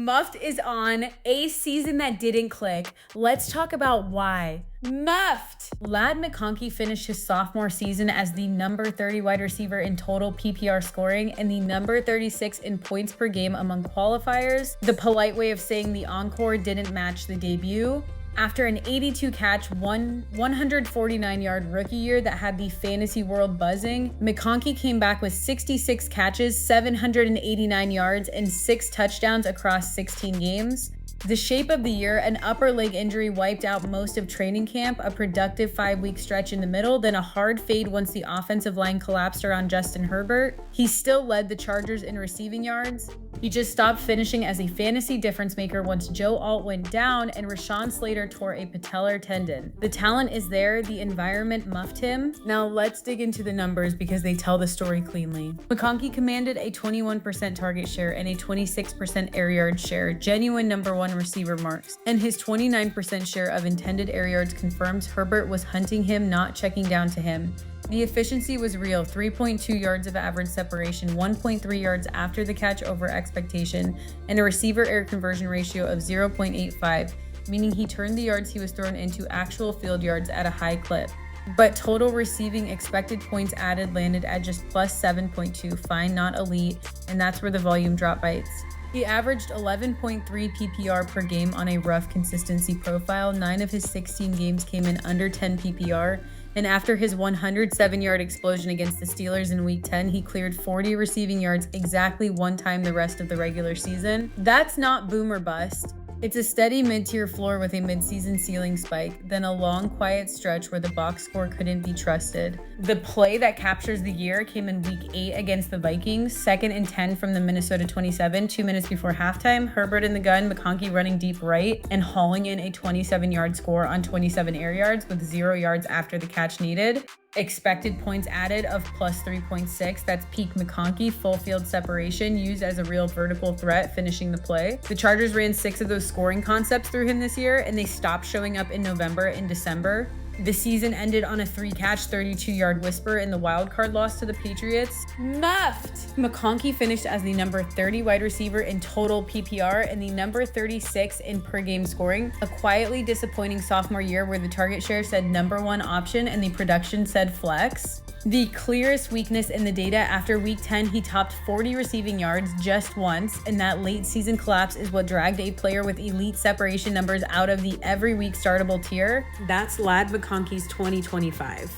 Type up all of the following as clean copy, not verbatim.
Muffed is on a season that didn't click. Let's talk about why. Muffed! Lad McConkey finished his sophomore season as the number 30 wide receiver in total PPR scoring and the number 36 in points per game among qualifiers. The polite way of saying the encore didn't match the debut. After an 82 catch, 149 yard rookie year that had the fantasy world buzzing, McConkey came back with 66 catches, 789 yards, and 6 touchdowns across 16 games. The shape of the year, an upper leg injury wiped out most of training camp, a productive 5-week stretch in the middle, then a hard fade once the offensive line collapsed around Justin Herbert. He still led the Chargers in receiving yards. He just stopped finishing as a fantasy difference maker once Joe Alt went down and Rashawn Slater tore a patellar tendon. The talent is there, the environment muffed him. Now let's dig into the numbers because they tell the story cleanly. McConkey commanded a 21% target share and a 26% air yard share, genuine number 1 receiver marks, and his 29% share of intended air yards confirms Herbert was hunting him, not checking down to him. The efficiency was real, 3.2 yards of average separation, 1.3 yards after the catch over expectation, and a receiver air conversion ratio of 0.85, meaning he turned the yards he was thrown into actual field yards at a high clip. But total receiving expected points added landed at just plus 7.2, fine, not elite, and that's where the volume drop bites. He averaged 11.3 PPR per game on a rough consistency profile. 9 of his 16 games came in under 10 PPR. And after his 107-yard explosion against the Steelers in Week 10, he cleared 40 receiving yards exactly one time the rest of the regular season. That's not boom or bust. It's a steady mid-tier floor with a mid-season ceiling spike, then a long, quiet stretch where the box score couldn't be trusted. The play that captures the year came in Week 8 against the Vikings, 2nd and 10 from the Minnesota 27, 2 minutes before halftime. Herbert in the gun, McConkey running deep right, and hauling in a 27-yard score on 27 air yards with 0 yards after the catch needed. Expected points added of plus 3.6. That's peak McConkey, full field separation, used as a real vertical threat, finishing the play. The Chargers ran 6 of those scoring concepts through him this year, and they stopped showing up in November and December. The season ended on a 3-catch, 32-yard whisper in the wildcard loss to the Patriots. Muffed! McConkey finished as the number 30 wide receiver in total PPR and the number 36 in per-game scoring. A quietly disappointing sophomore year where the target share said number 1 option and the production said flex. The clearest weakness in the data, after Week 10, he topped 40 receiving yards just once, and that late season collapse is what dragged a player with elite separation numbers out of the every week startable tier. That's Lad McConkey's 2025.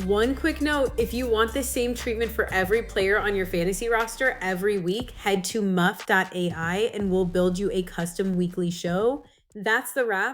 One quick note, if you want the same treatment for every player on your fantasy roster every week, head to muff.ai and we'll build you a custom weekly show. That's the wrap.